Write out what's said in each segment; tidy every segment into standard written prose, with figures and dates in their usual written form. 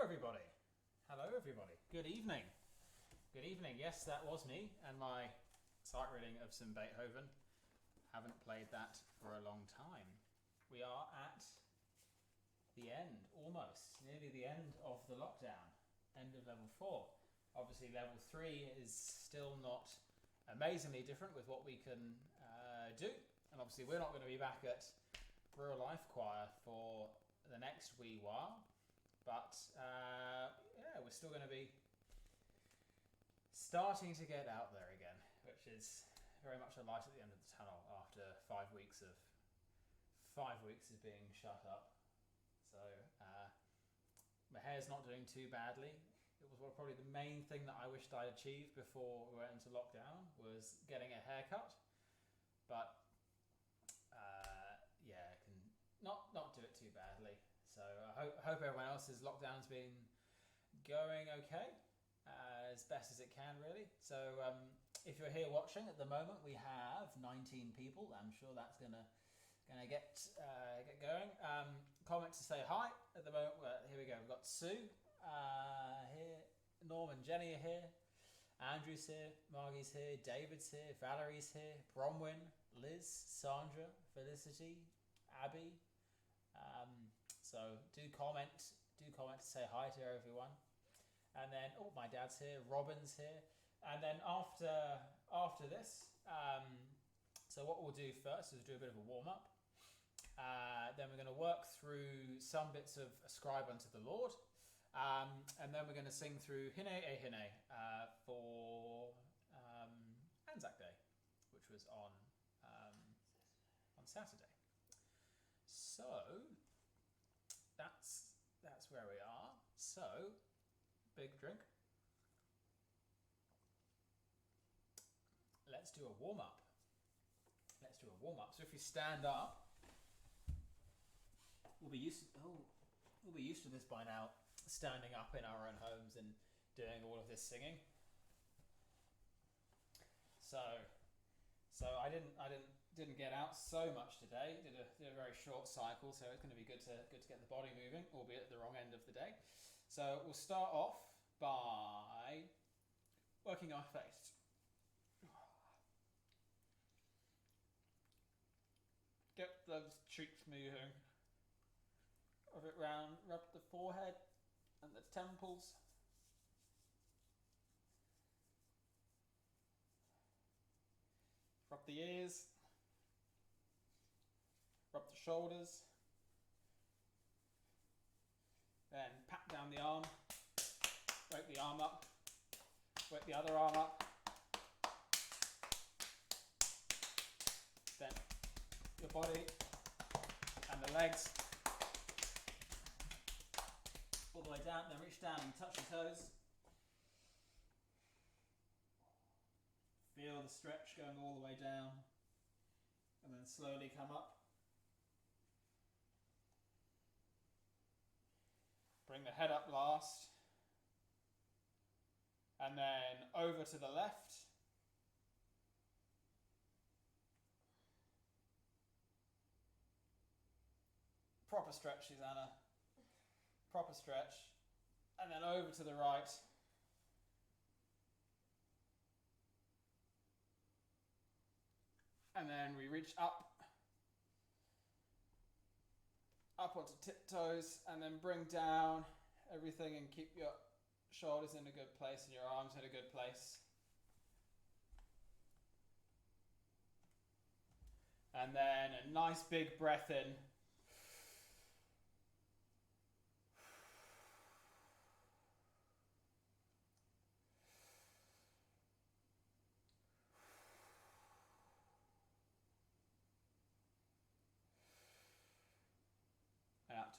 everybody. Hello everybody. Good evening. Good evening. Yes, that was me and my sight reading of some Beethoven. Haven't played that for a long time. We are at the end, almost, nearly the end of the lockdown. End of level 4. Obviously level 3 is still not amazingly different with what we can do. And obviously we're not going to be back at Real Life Choir for the next wee while. But yeah, we're still going to be starting to get out there again, which is very much a light at the end of the tunnel after 5 weeks of being shut up. So my hair's not doing too badly. It was probably the main thing that I wished I'd achieved before we went into lockdown was getting a haircut. But yeah, I can not do it too badly. So I hope everyone else's lockdown's been going okay, as best as it can really. So if you're here watching at the moment, we have 19 people. I'm sure that's gonna get going. Comment to say hi at the moment. Well, here we go. We've got Sue here, Norm and Jenny are here, Andrew's here, Margie's here, David's here, Valerie's here, Bronwyn, Liz, Sandra, Felicity, Abby. So do comment to say hi to everyone. And then, oh, my dad's here, Robin's here. And then after this, so what we'll do first is do a bit of a warm-up. Then we're going to work through some bits of Ascribe unto the Lord. And then we're going to sing through Hine e Hine for Anzac Day, which was on Saturday. So that's where we are. So big drink. Let's do a warm up. So if you stand up, we'll be used to this by now, standing up in our own homes and doing all of this singing. So I didn't get out so much today. Did a very short cycle, so it's going to be good to get the body moving, albeit at the wrong end of the day. So we'll start off by working our face. Get those cheeks moving. Rub it round, rub the forehead and the temples. Rub the ears. Rub the shoulders. Then pat down the arm. Wake the arm up. Wake the other arm up. Then your body and the legs all the way down. Then reach down and touch your toes. Feel the stretch going all the way down, and then slowly come up. Bring the head up last, and then over to the left. Proper stretch, Susanna. Proper stretch. And then over to the right. And then we reach up onto tiptoes, and then bring down everything and keep your shoulders in a good place and your arms in a good place. And then a nice big breath in. Out.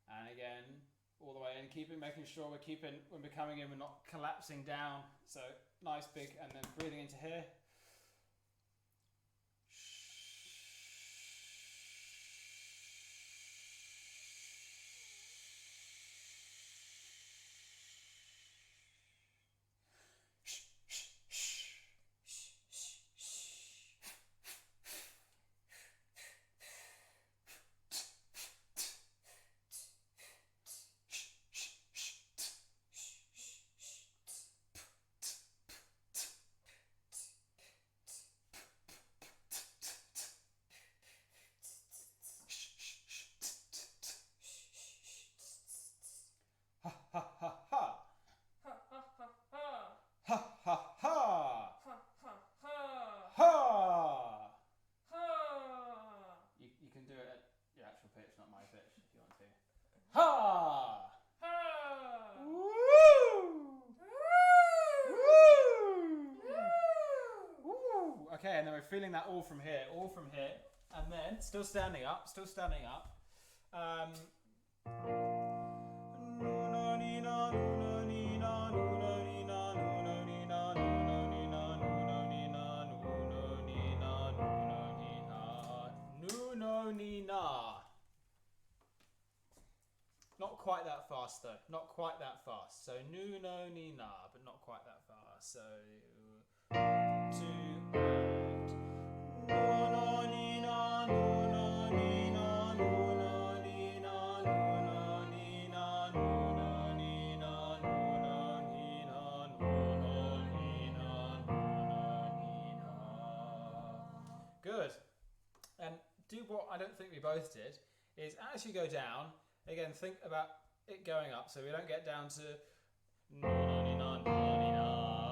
And again, all the way in, making sure when we're coming in, we're not collapsing down. So nice big, and then breathing into here. switch if you want to. Ha! Ha! Woo! Woo! Woo! Okay, and then we're feeling that all from here, and then still standing up. Not quite that fast though. Not quite that fast. So nu no ni na, but not quite that fast. So 2 and nu no ni na, nu no ni na, nu no ni na, nu no ni na, nu no ni na, nu no ni na, nu no ni na, nu no ni na. Good. And do what I don't think we both did is as you go down. Again, think about it going up, so we don't get down to no no ni na no no ni na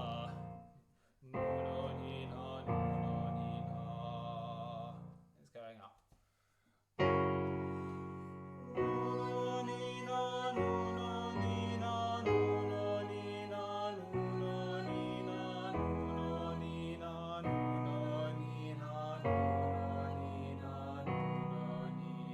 no no ni na no no ni na. It's going up. No no ni na no no ni na no no ni na no no ni na no no ni na no no ni na no no ni na no no ni na.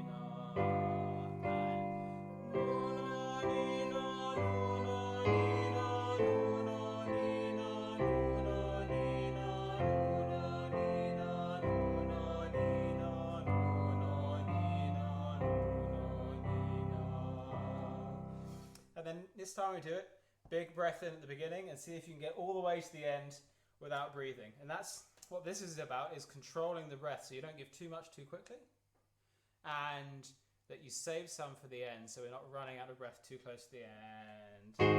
And then this time we do it, big breath in at the beginning and see if you can get all the way to the end without breathing. And that's what this is about, is controlling the breath so you don't give too much too quickly and that you save some for the end so we're not running out of breath too close to the end.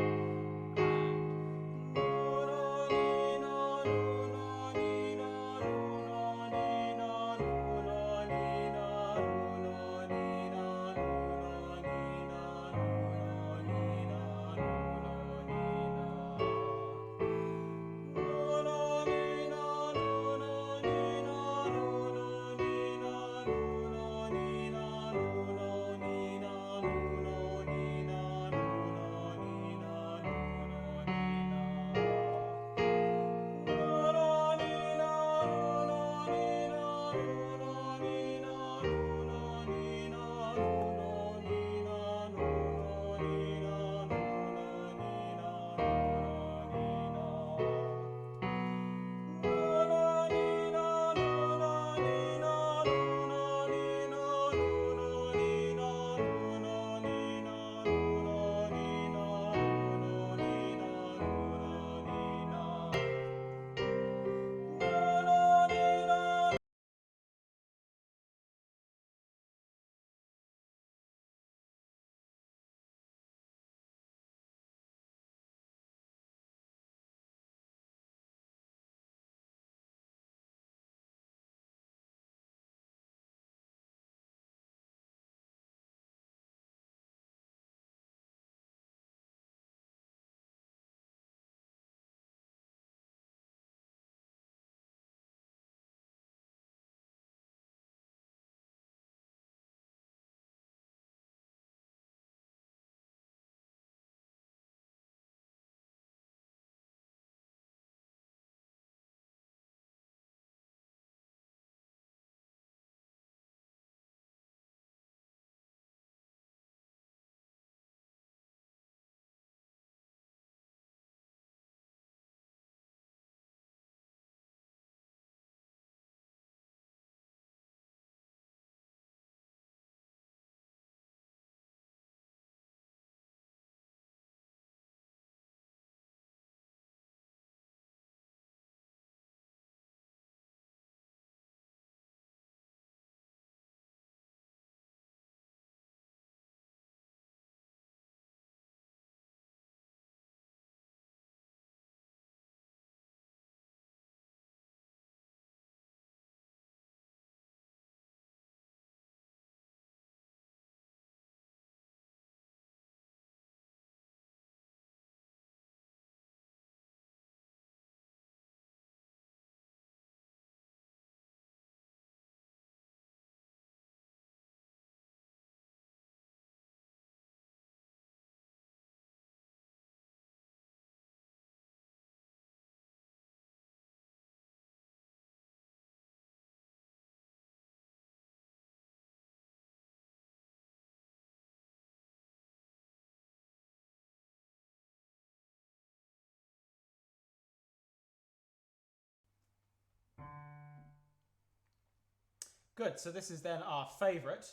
Good, so this is then our favourite.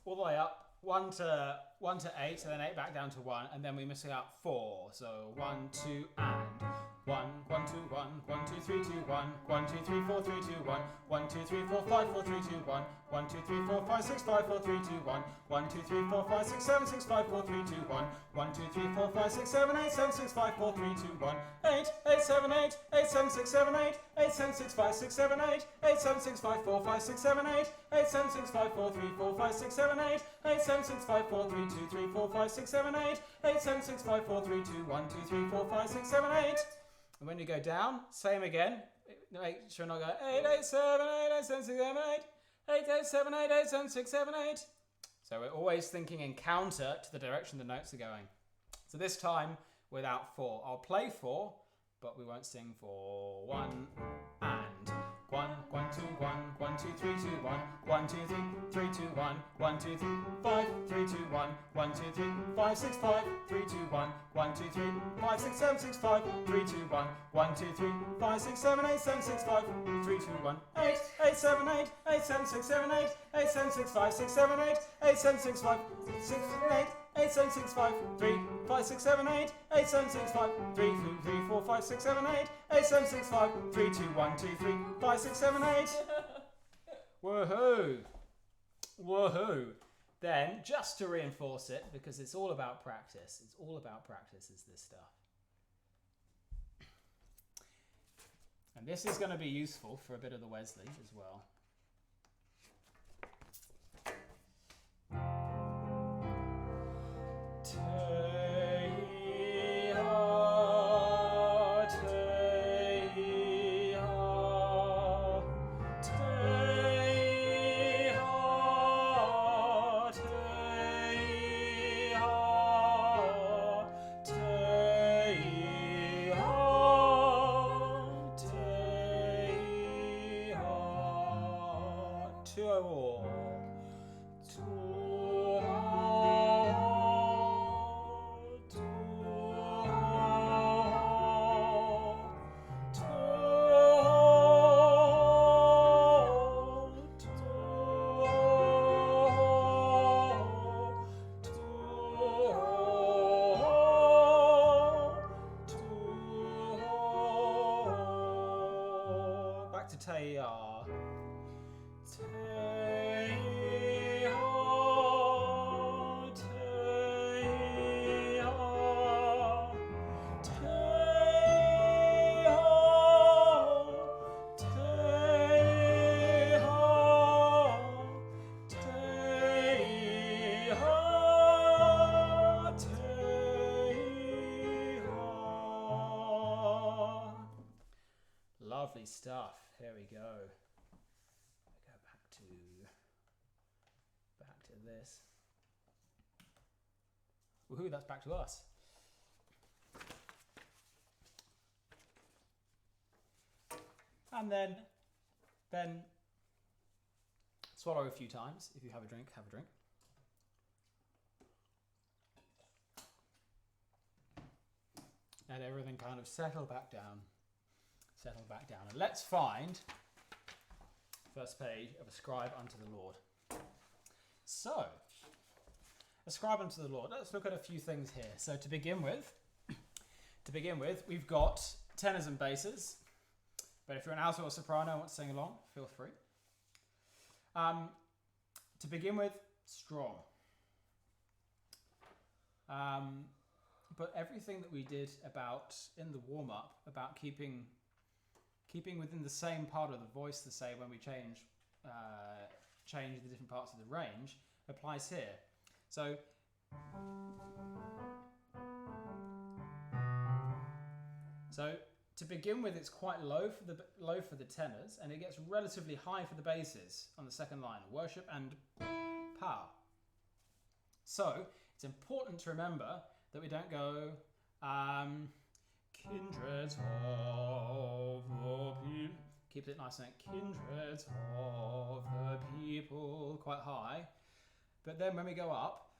All the way up, 1 to 8, and then 8 back down to 1, and then we're missing out 4. So 1, 2, and 1, 1, 2, 1, 1, 2, 3, 2, 1, 1, 2, 3, 4, 3, 2, 1, 1, 2, 3, 4, 5, 4, 3, 2, 1, 1, 2, 3, 4, 5, 6, 5, 4, 3, 2, 1, 1, 2, 3, 4, 5, 6, 7, 6, 5, 4, 3, 2, 1, 1, 2, 3, 4, 5, 6, 7, 8, 7, 6, 5, 4, 3, 2, 1, 8, 8, 7, 8, 8, 7, 6, 7, 8, 8, 7, 6, 5, 6, 7, 8, 8, 7, 6, 5, 4, 5, 6, 7, 8, 8, 7, 6, 5, 4, 3, 4, 5, 6, 7, 8, 8, 7, 6, 5, 4, 3, 2, 3, 4, 5, 6, 7, 8, 8, 7, 6, 5, 4, 3, 2, 1, 2, 3, 4, 5, 6, 7, 8. And when you go down, same again. Make sure not go 8, 8, 7, 8, 8, 7, 6, 7, 8, 8, 8, 7, 8, 8, 7, 6, 7, 8. So we're always thinking in counter to the direction the notes are going. So this time without 4. I'll play 4, but we won't sing 4. 1 and 1, 1, 2, 1, 1, 2, 3, 2, 1, 1, 2, 3, 3, 2, 1, 1, 2, 3, 5, 3, 2, 1, 1, 2, 3, 5, 6, 5, 3, 2, 1, 1, 2, 3, 5, 6, 7, 6, 5, 3, 2, 1, 1, 2, 3, 5, 6, 7, 8, 7, 6, 5, 3, 2, 1, 8, 8, 7, 8, 8, 7, 6, 7, 8, 8, 7, 6, 5, 6, 7, 8, 8, 7, 6, 5, 6, 8, 8, 7, 6, 5, 3, 5, 6, 7, 8, 8, 7, 6, 5, 3, 2, 3, 4, 5, 6, 7, 8, 8, 7, 6, 5, 3, 2, 1, 2, 3, 5, 6, 7, 8. Woohoo! Woohoo! Then, just to reinforce it, because it's all about practice. It's all about practice, is this stuff. And this is going to be useful for a bit of the Wesley as well. Lovely stuff. Here we go. Go back to this. Woohoo! That's back to us. And then swallow a few times. If you have a drink, have a drink. And everything kind of settle back down. Settle back down. And let's find first page of Ascribe unto the Lord. So, Ascribe unto the Lord. Let's look at a few things here. So to begin with, we've got tenors and basses. But if you're an alto or soprano and want to sing along, feel free. To begin with, strong. But everything that we did about in the warm-up about keeping within the same part of the voice the same when we change the different parts of the range applies here. So to begin with, it's quite low for the tenors, and it gets relatively high for the basses on the second line, worship and power. So it's important to remember that we don't go kindred of the people. Keeps it nice and kindred of the people, quite high. But then when we go up,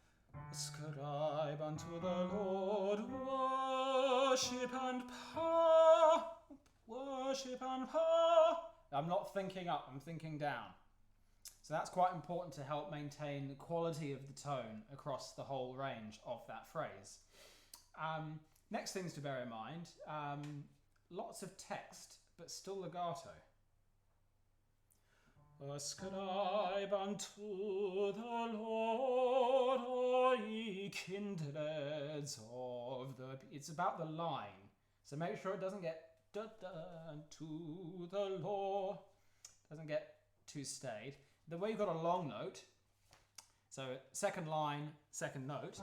Ascribe unto the Lord worship and power. Worship and power. I'm not thinking up, I'm thinking down. So that's quite important to help maintain the quality of the tone across the whole range of that phrase. Next things to bear in mind, lots of text, but still legato. Ascribe unto the Lord, all ye kindreds of the... It's about the line. So make sure it doesn't get to the Lord. Doesn't get too staid. The way you've got a long note, so second line, second note.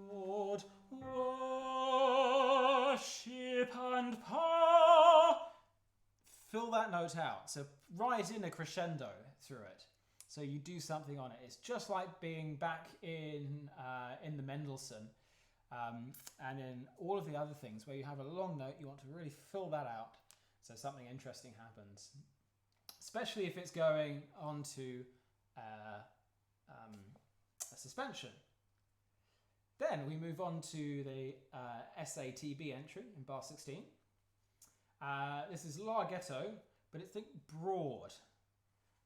Lord, worship and power. Fill that note out. So write in a crescendo through it. So you do something on it. It's just like being back in the Mendelssohn and in all of the other things where you have a long note. You want to really fill that out so something interesting happens. Especially if it's going on to a suspension. Then we move on to the SATB entry in bar 16. This is larghetto, but it's broad,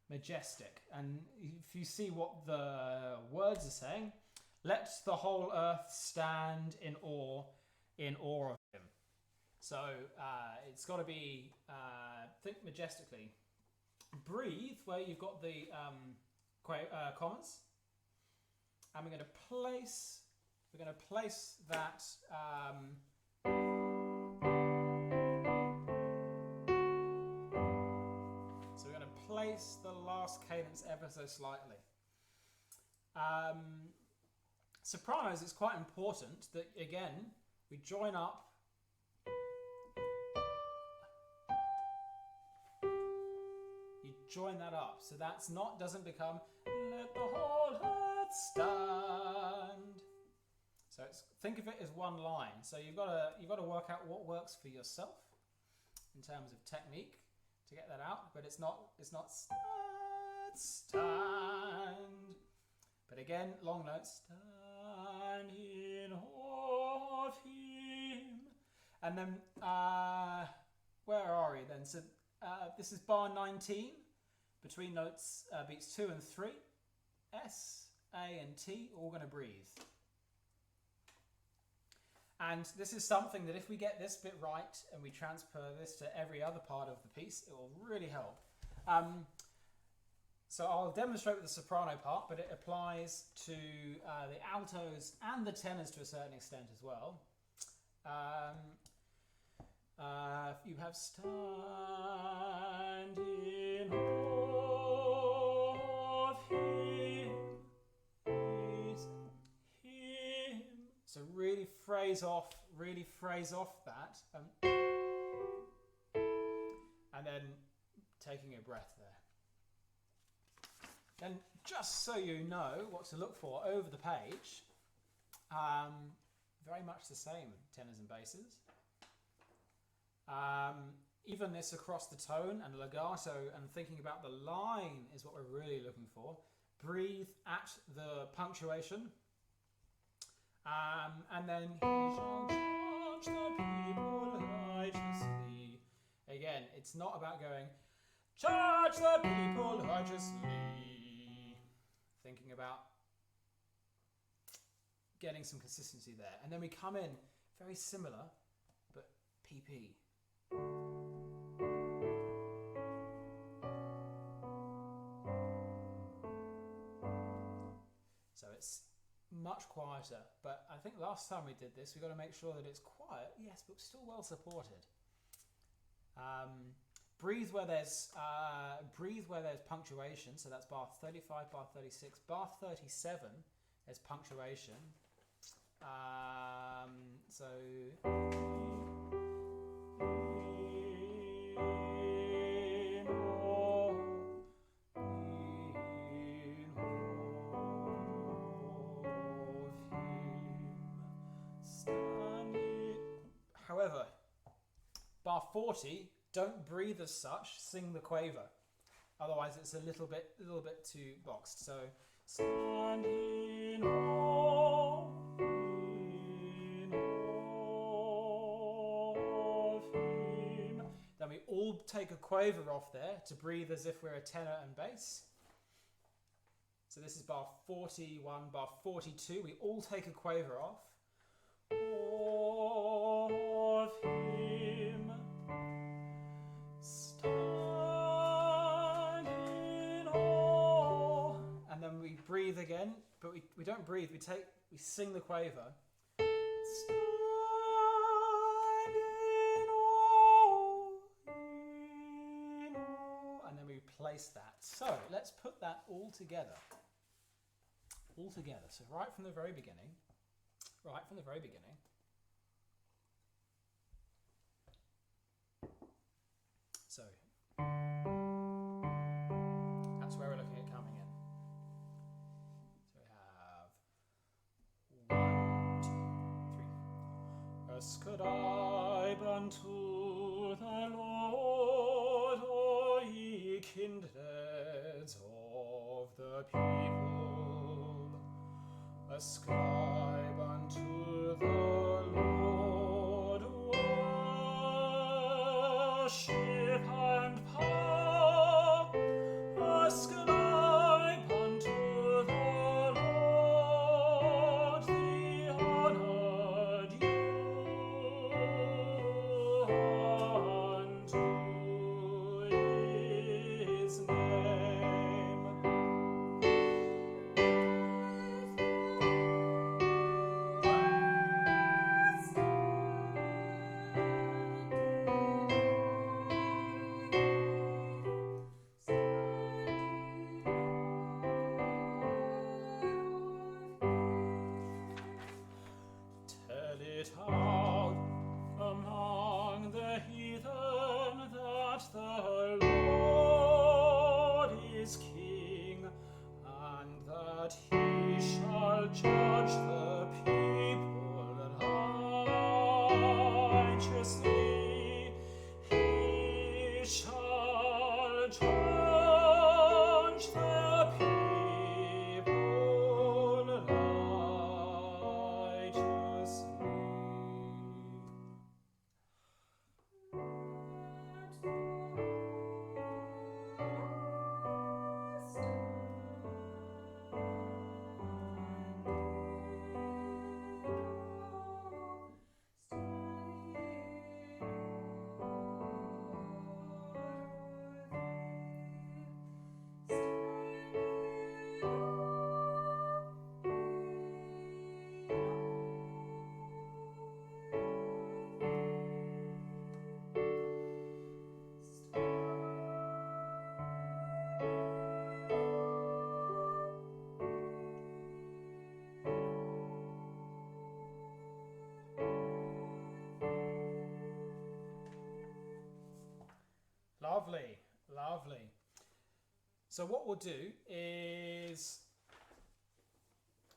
majestic. And if you see what the words are saying, let the whole earth stand in awe of him. So it's got to be, think majestically. Breathe, where you've got the commas. And we're going to place that so we're going to place the last cadence ever so slightly. Sopranos, it's quite important that again we join up. Join that up, so that's not doesn't become let the whole earth stand. So think of it as one line. So you've got to work out what works for yourself in terms of technique to get that out. But it's not stand. But again, long notes. Stand in awe of him. And then where are we then? So this is bar 19. Between notes, beats 2 and 3, S, A and T, all going to breathe. And this is something that if we get this bit right and we transfer this to every other part of the piece, it will really help. So I'll demonstrate with the soprano part, but it applies to the altos and the tenors to a certain extent as well. You have stand in awe of him, him. So really phrase off that, and then taking a breath there. Then, just so you know what to look for over the page, very much the same tenors and basses. Evenness across the tone and legato and thinking about the line is what we're really looking for. Breathe at the punctuation. And then he shall judge the people righteously. Again, it's not about going, judge the people righteously. Thinking about getting some consistency there. And then we come in very similar, but PP. So it's much quieter, but I think last time we did this, we've got to make sure that it's quiet, yes, but still well supported. Breathe where there's punctuation, so that's bar 35, bar 36, bar 37. There's punctuation. However, bar 40, don't breathe as such, sing the quaver. Otherwise it's a little bit too boxed. So stand in awe of him. Then we all take a quaver off there to breathe as if we're a tenor and bass. So this is bar 41, bar 42. We all take a quaver off. Of him, stand in awe. And then we breathe again, but we don't breathe. We sing the quaver. Stand in awe, and then we place that. So let's put that all together. All together. So right from the very beginning. Right from the very beginning. So that's where we're looking at coming in. So we have 1, 2, 3. Ascribe unto the Lord, O ye kindreds of the people. Ascribe unto the Lord worship and power. Ascribe unto the Lord the honor due unto his name. Tell it out among the heathen that the Lord is King, and that he shall judge the people righteously. He shall judge the people righteously. Lovely, lovely. So what we'll do is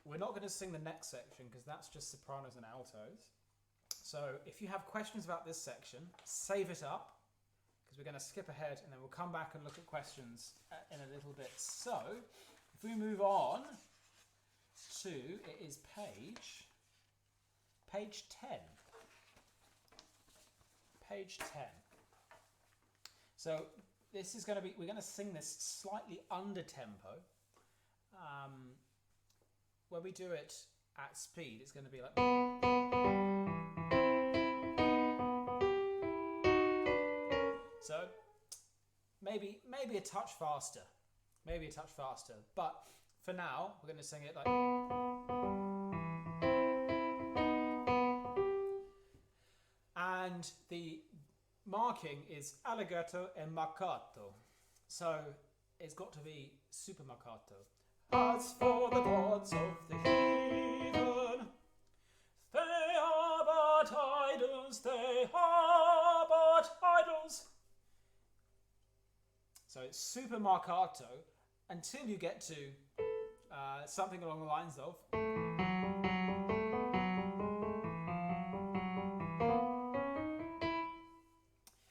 we're not going to sing the next section because that's just sopranos and altos. So if you have questions about this section, save it up because we're going to skip ahead and then we'll come back and look at questions in a little bit. So if we move on to, it is page 10. Page 10. So this is going to be, we're going to sing this slightly under tempo. When we do it at speed, it's going to be like. So maybe a touch faster. Maybe a touch faster. But for now, we're going to sing it like. And the marking is alligato e marcato. So it's got to be super marcato. As for the gods of the heathen, they are but idols, they are but idols. So it's super marcato until you get to something along the lines of.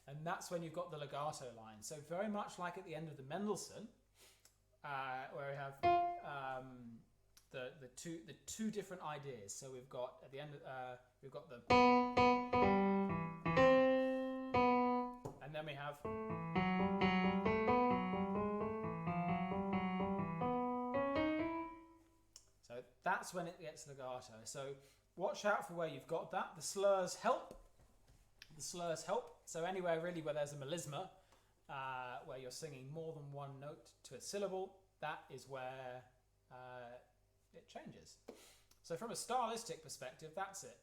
And that's when you've got the legato line. So very much like at the end of the Mendelssohn, where we have. the two different ideas. So we've got at the end we've got the, and then we have, so that's when it gets legato. So watch out for where you've got that. The slurs help. The slurs help. So anywhere really where there's a melisma, where you're singing more than one note to a syllable, that is where it changes. So from a stylistic perspective, that's it.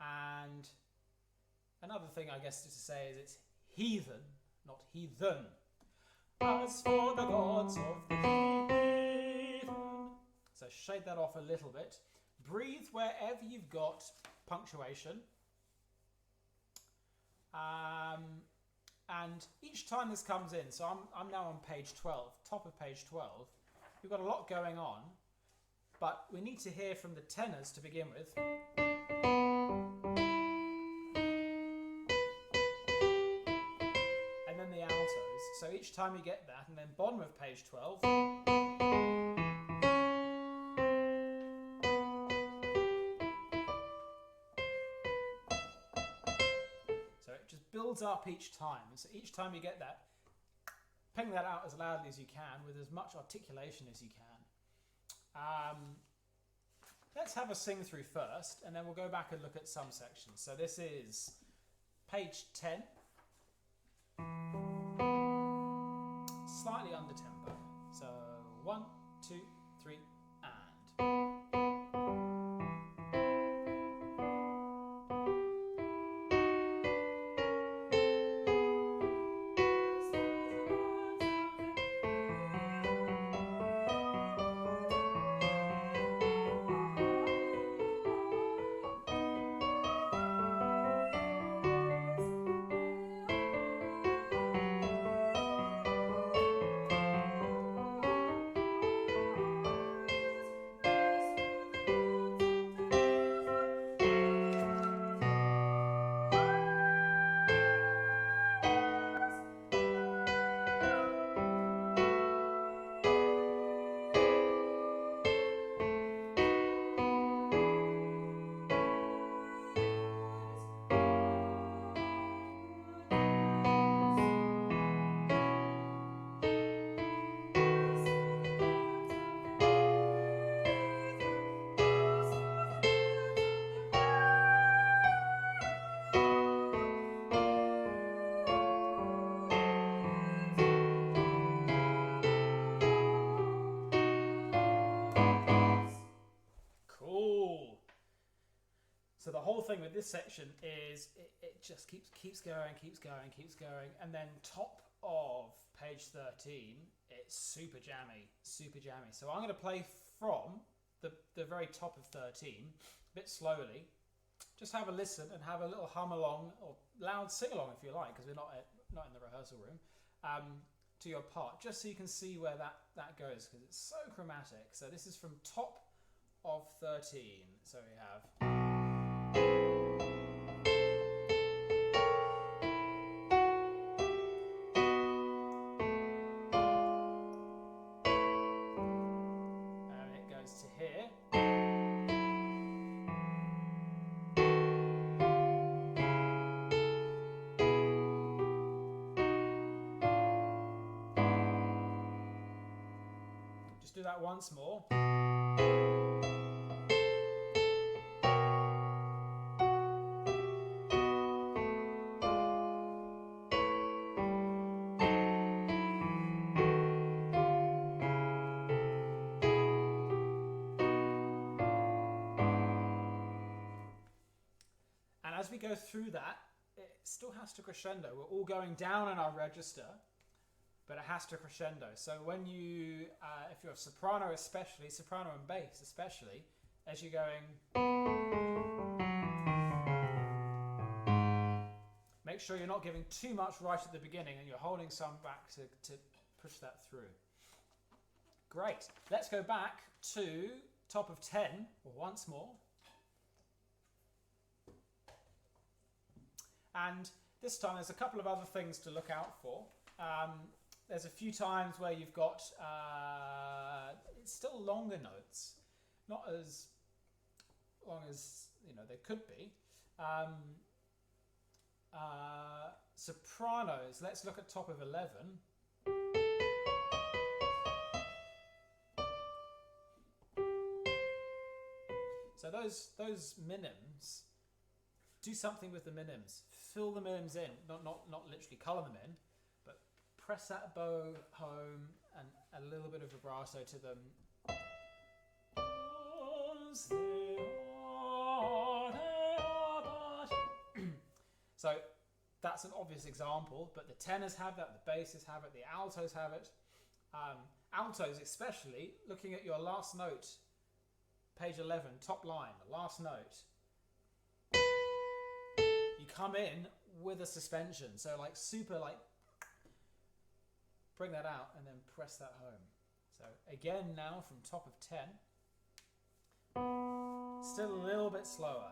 And another thing I guess to say is it's heathen, not heathen. As for the gods of the heathen. So shade that off a little bit. Breathe wherever you've got punctuation. And each time this comes in, so I'm now on page 12, top of page 12. We've got a lot going on, but we need to hear from the tenors to begin with. And then the altos. So each time you get that, and then bottom of page 12. So it just builds up each time. So each time you get that, ping that out as loudly as you can with as much articulation as you can. Let's have a sing through first, and then we'll go back and look at some sections. So this is page 10. Slightly under tempo. So 1, 2, 3, and. So the whole thing with this section is it just keeps going, and then top of page 13, it's super jammy. So I'm going to play from the very top of 13, a bit slowly. Just have a listen and have a little hum along, or loud sing along if you like, because we're not in the rehearsal room, to your part, just so you can see where that goes, because it's so chromatic. So this is from top of 13. So we have. Do that once more. And as we go through that, it still has to crescendo. We're all going down in our register, but it has to crescendo. So when you, if you're a soprano especially, soprano and bass especially, as you're going, make sure you're not giving too much right at the beginning and you're holding some back to push that through. Great. Let's go back to top of 10 once more. And this time there's a couple of other things to look out for. there's a few times where you've got it's still longer notes, not as long as they could be. Sopranos. Let's look at top of 11. So those minims, do something with the minims. Fill the minims in, not literally colour them in, but press that bow home and a little bit of vibrato to them. So that's an obvious example, but the tenors have that, the basses have it, the altos have it. Altos especially, looking at your last note, page 11, top line, the last note. You come in with a suspension, so super bring that out and then press that home. So again now from top of 10, still a little bit slower.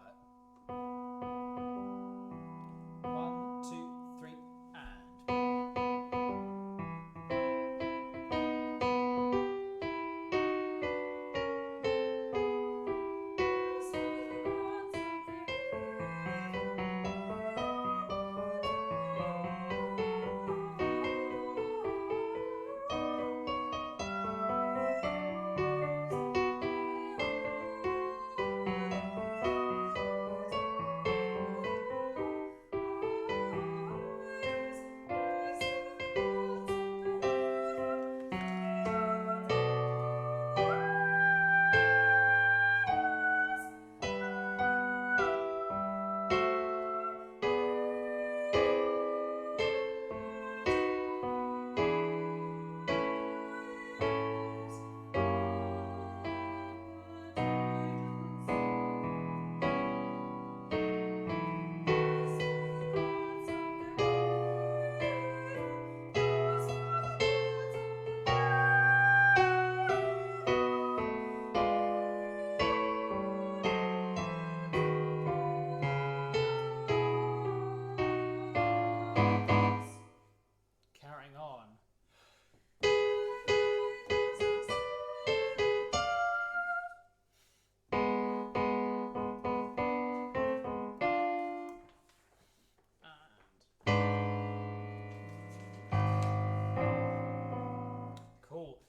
1, 2, 3, and.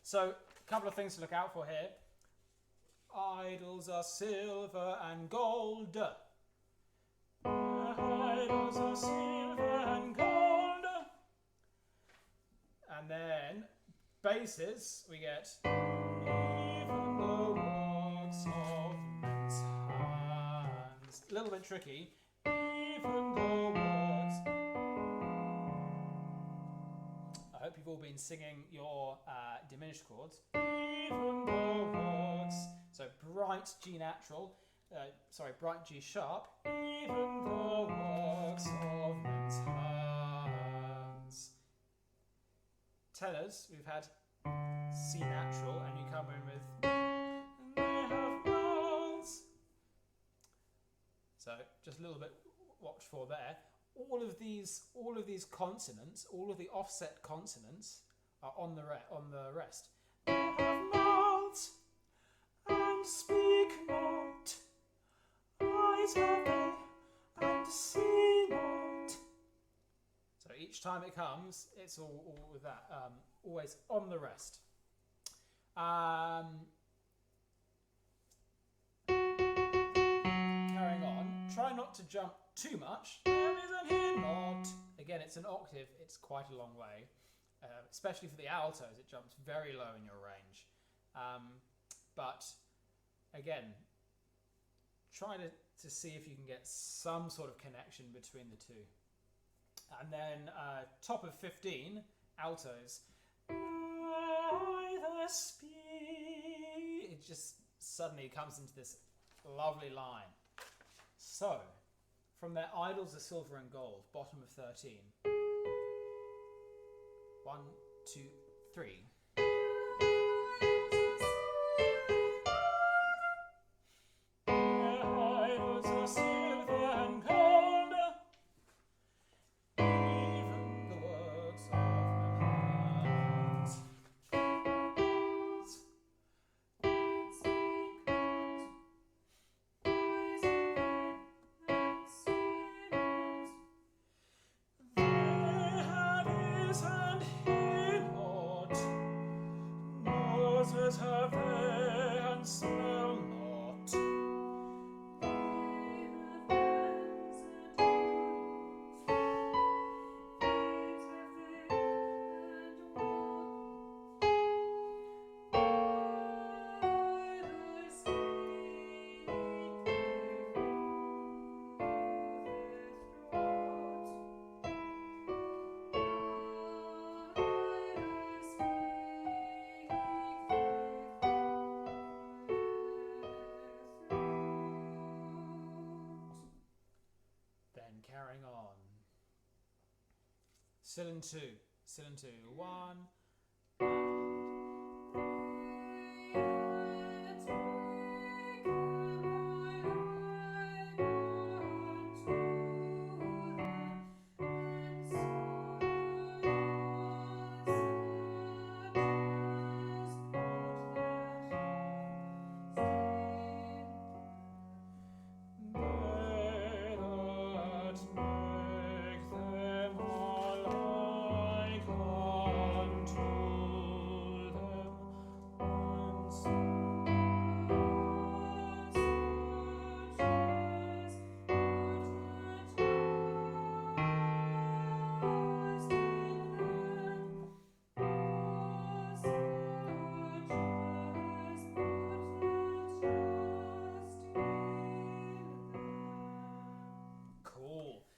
So, a couple of things to look out for here. Idols are silver and gold. Idols are silver and gold. And then, basses, we get even the works of men's hands. A little bit tricky. Even the works. I hope you've all been singing your diminished chords. Even the works. So bright G natural, bright G sharp. Even the works of men's hands. Tenors, we've had C natural, and you come in with and they have mouths. So just a little bit watch for there. All of these consonants, all of the offset consonants are on the rest. They have mouths and speak not, eyes have they and see not. So each time it comes, it's all with that, always on the rest. Carrying on, try not to jump too much. There isn't here not. Again, it's an octave, it's quite a long way. Especially for the altos, it jumps very low in your range. But again, try to see if you can get some sort of connection between the two. And then top of 15, altos. It just suddenly comes into this lovely line. So, from their idols are silver and gold, bottom of 13. 1, 2, 3. Their idols are silver and gold, even the works of men. senses have they and smell not. Carrying on. Cylinder 2. Cylinder 2. 1.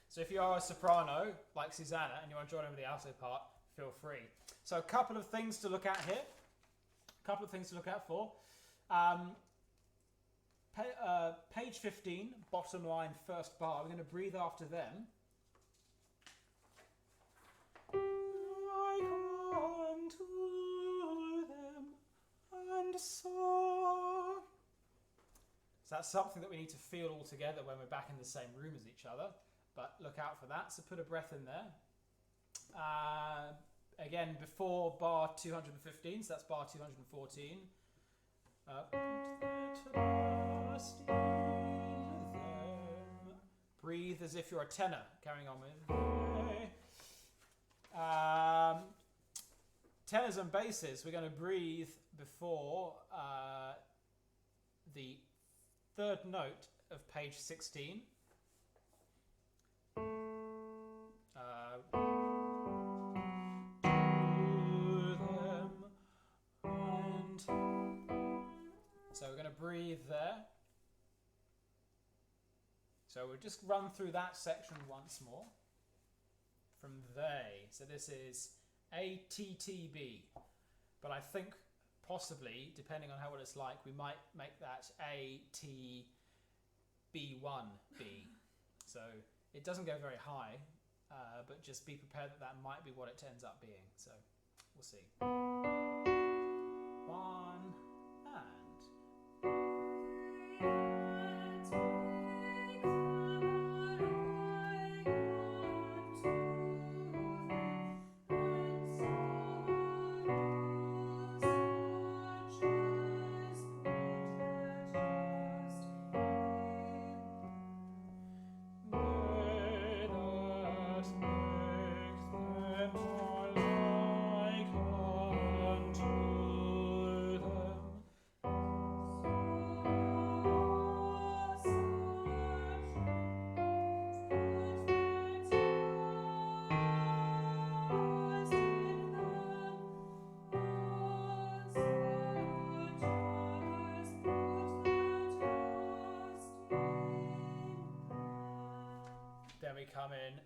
So if you are a soprano, like Susanna, and you want to join in with the alto part, feel free. So a couple of things to look at here. A couple of things to look out for. Page 15, bottom line, first bar. We're going to breathe after them. Like unto them and saw. So that's something that we need to feel all together when we're back in the same room as each other. But look out for that. So put a breath in there. Again, before bar 215, so that's bar 214. Breathe as if you're a tenor. Carrying on with. Tenors and basses, we're going to breathe before the third note of page 16. So we're going to breathe there. So we'll just run through that section once more. From they. So this is A, T, T, B. But I think possibly, depending on how well it's like, we might make that A, T, B1, B. So it doesn't go very high, but just be prepared that that might be what it ends up being. So we'll see. 1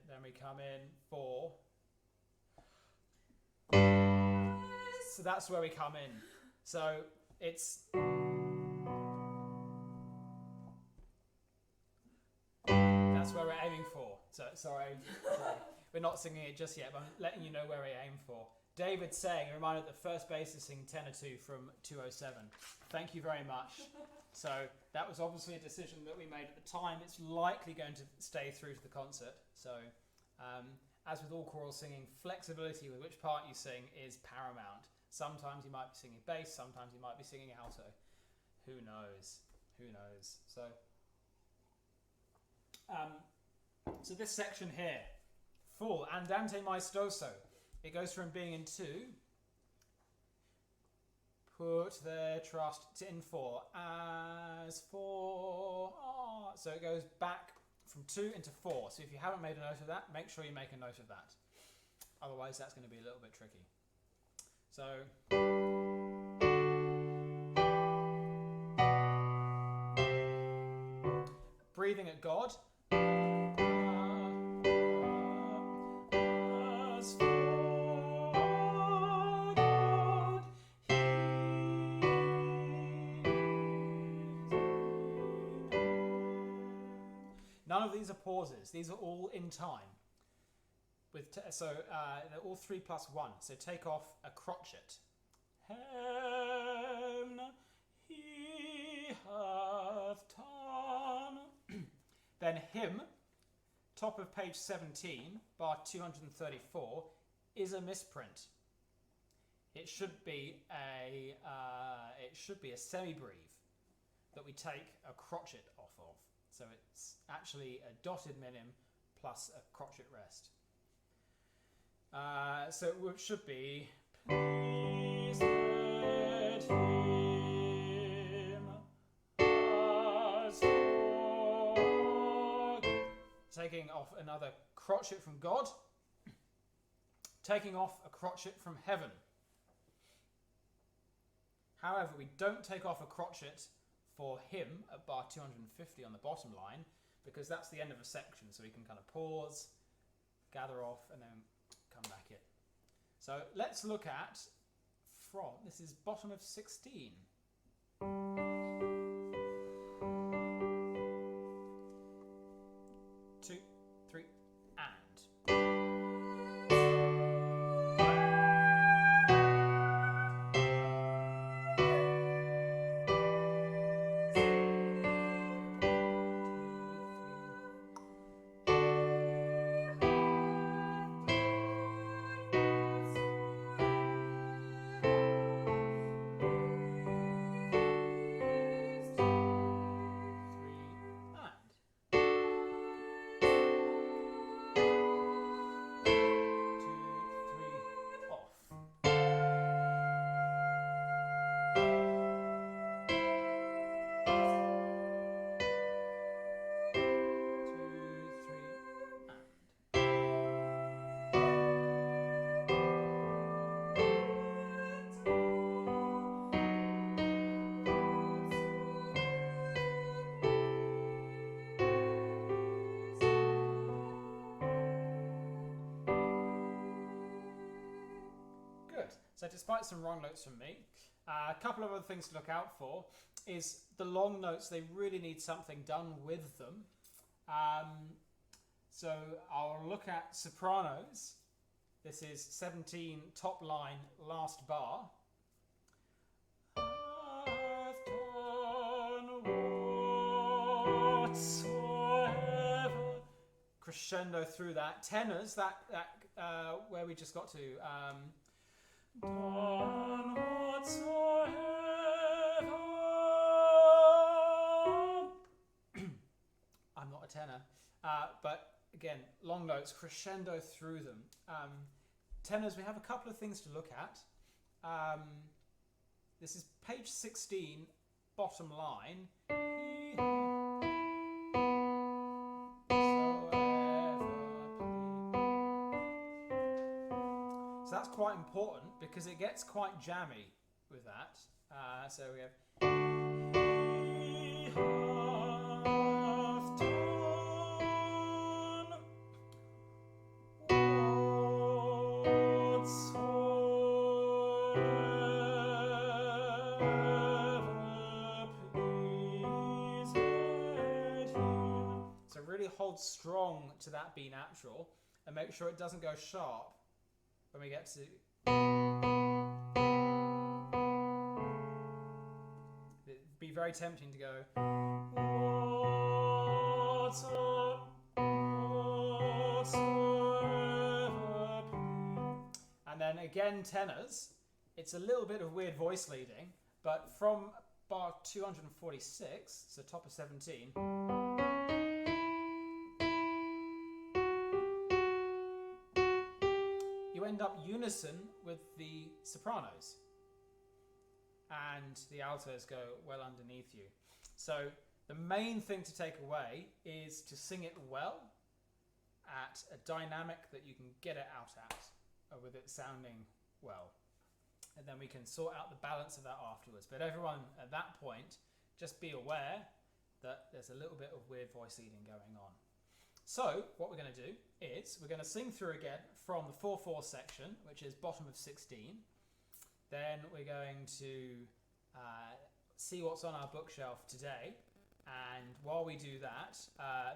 then we come in 4. So that's where we come in. So it's that's where we're aiming for. So sorry, we're not singing it just yet, but I'm letting you know where we aim for. David's saying, a reminder that first bass is singing tenor 2 from 207. Thank you very much. So that was obviously a decision that we made at the time. It's likely going to stay through to the concert. So as with all choral singing, flexibility with which part you sing is paramount. Sometimes you might be singing bass, sometimes you might be singing alto. Who knows? Who knows? So this section here, full, andante maestoso. It goes from being in 2, put their trust in 4. As for... Oh. So it goes back from 2 into 4. So if you haven't made a note of that, make sure you make a note of that. Otherwise, that's going to be a little bit tricky. So... breathing at God. As for God, none of these are pauses. These are all in time. They're all 3 plus 1. So take off a crotchet. Heaven he hath done. Then hymn, top of page 17, bar 234, is a misprint. It should be a semi-breve that we take a crotchet off of. So it's actually a dotted minim plus a crotchet rest. So it should be, please let him as for, taking off another crotchet from God, taking off a crotchet from heaven. However, we don't take off a crotchet for him at bar 250 on the bottom line, because that's the end of a section, so we can kind of pause, gather off, and then come back in. So let's look at this is bottom of 16. 2, 3, and. So despite some wrong notes from me, a couple of other things to look out for is the long notes. They really need something done with them. So I'll look at sopranos. This is 17, top line, last bar. I've done whatsoever. Crescendo through that. Tenors, where we just got to. Done whatsoever. I'm not a tenor, but again, long notes, crescendo through them. Tenors, we have a couple of things to look at. This is page 16, bottom line. So that's quite important because it gets quite jammy with that. So we have he hath done whatsoever pleased him. So really hold strong to that B natural and make sure it doesn't go sharp when we get to. It'd be very tempting to go. And then again, tenors. It's a little bit of weird voice leading, but from bar 246, so top of 17. You end up unison with the sopranos. and the altos go well underneath you. So the main thing to take away is to sing it well at a dynamic that you can get it out at, with it sounding well. And then we can sort out the balance of that afterwards. But everyone at that point, just be aware that there's a little bit of weird voice leading going on. So what we're going to do is we're going to sing through again from the 4/4 section, which is bottom of 16. Then we're going to see what's on our bookshelf today. And while we do that,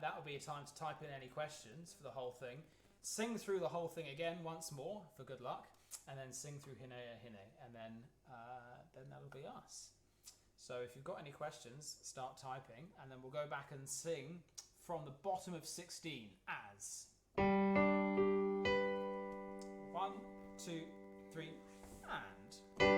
that will be a time to type in any questions for the whole thing. Sing through the whole thing again once more for good luck, and then sing through Hine, and then that'll be us. So if you've got any questions, start typing, and then we'll go back and sing from the bottom of 16 as 1, 2, 3, and. 2, 3,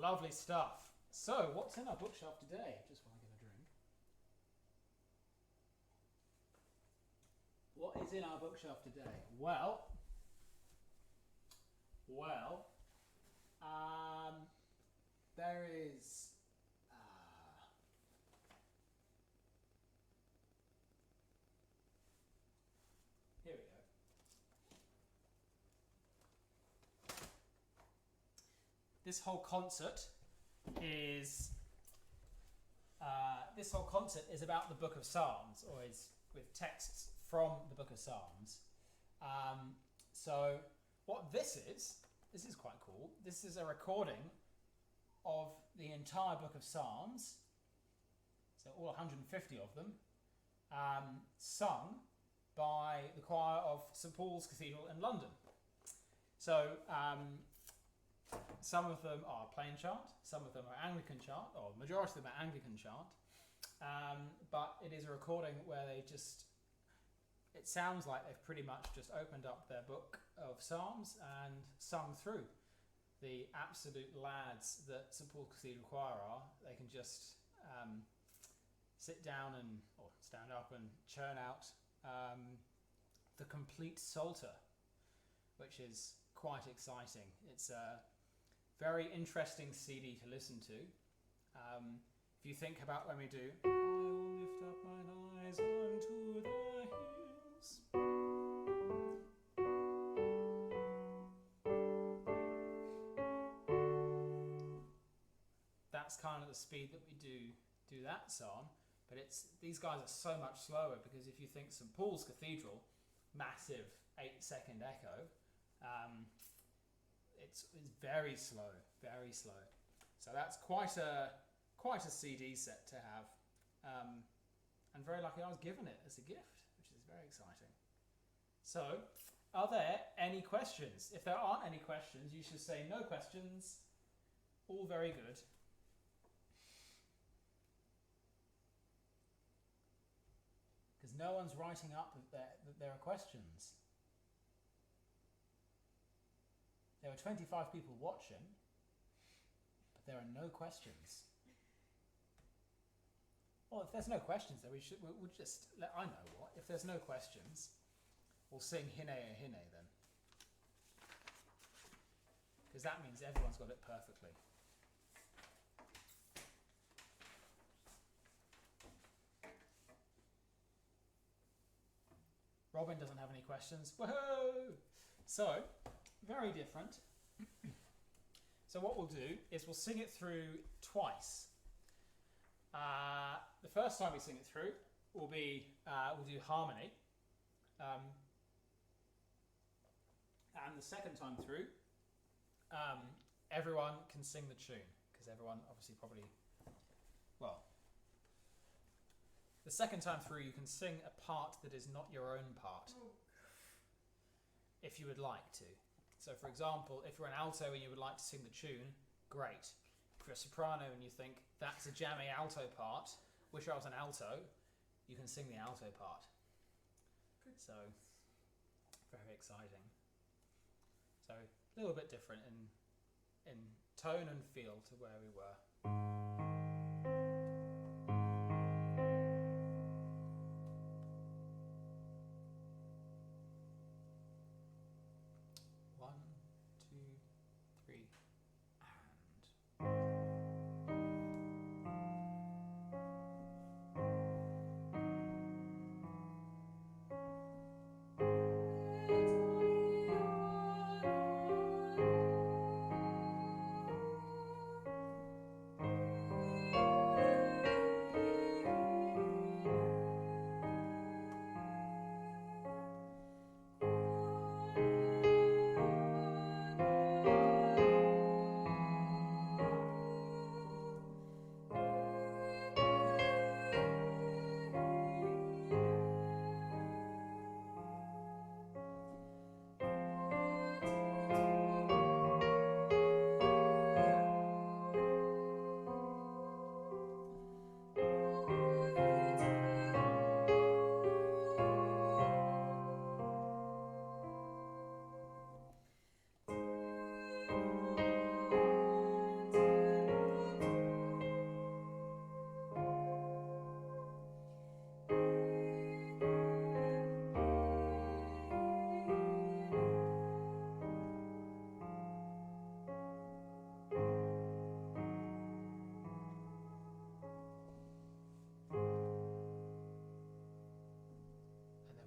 Lovely stuff. So, what's in our bookshelf today? Just want to get a drink. What is in our bookshelf today? Well, there is here we go. This whole concert is about the Book of Psalms, or is with texts from the Book of Psalms. So what this is quite cool. This is a recording of the entire Book of Psalms, so all 150 of them, sung by the choir of St Paul's Cathedral in London. So some of them are plain chant, some of them are Anglican chant, or majority of them are Anglican chant, but it is a recording where it sounds like they've pretty much just opened up their book of Psalms and sung through. The absolute lads that St Paul's Cathedral Choir are, they can just sit down or stand up and churn out the complete Psalter, which is quite exciting. It's a very interesting CD to listen to. If you think about when we do I will lift up mine eyes unto the hills, that's kind of the speed that we do that song. But these guys are so much slower, because if you think St Paul's Cathedral, massive 8-second echo, it's very slow, very slow. So that's quite a CD set to have, and very lucky I was given it as a gift, which is very exciting. So, are there any questions? If there aren't any questions, you should say no questions. All very good. Because no one's writing up that there are questions. There were 25 people watching, but there are no questions. Well, if there's no questions, then we'll just I know what. If there's no questions, we'll sing Hine then. Because that means everyone's got it perfectly. Robin doesn't have any questions. Woohoo! So, very different. So what we'll do is we'll sing it through twice. The first time we sing it through will be, we'll do harmony. And the second time through, everyone can sing the tune, because everyone obviously probably, well, the second time through you can sing a part that is not your own part, if you would like to. So for example, if you're an alto and you would like to sing the tune, great. If you're a soprano and you think that's a jammy alto part, wish I was an alto, you can sing the alto part. Good. So, very exciting. So, a little bit different in tone and feel to where we were. One, two, three, and...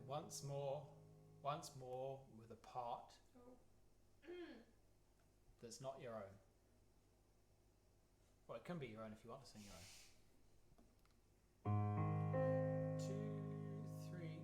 Once more with a part that's not your own. Well, it can be your own if you want to sing your own. 2, 3,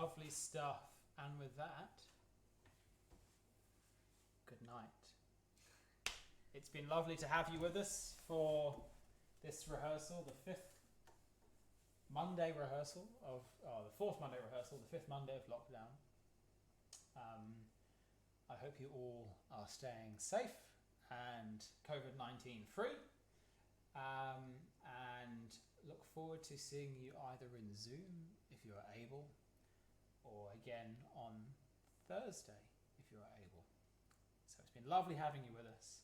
Lovely stuff. And with that, good night. It's been lovely to have you with us for this rehearsal, the fifth Monday rehearsal of, the fourth Monday rehearsal, the fifth Monday of lockdown. I hope you all are staying safe and COVID-19 free, and look forward to seeing you either in Zoom if you are able, or again on Thursday if you are able. So it's been lovely having you with us,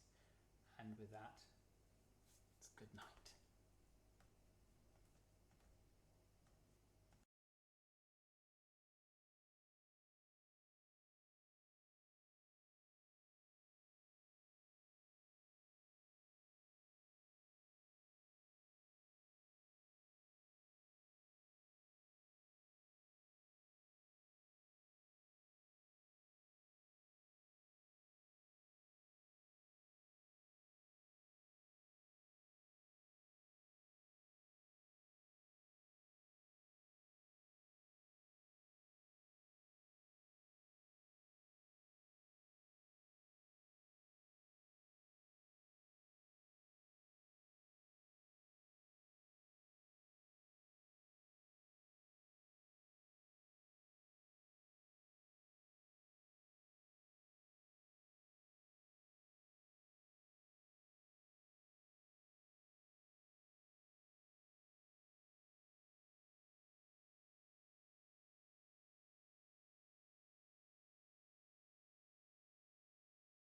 and with that, it's good night.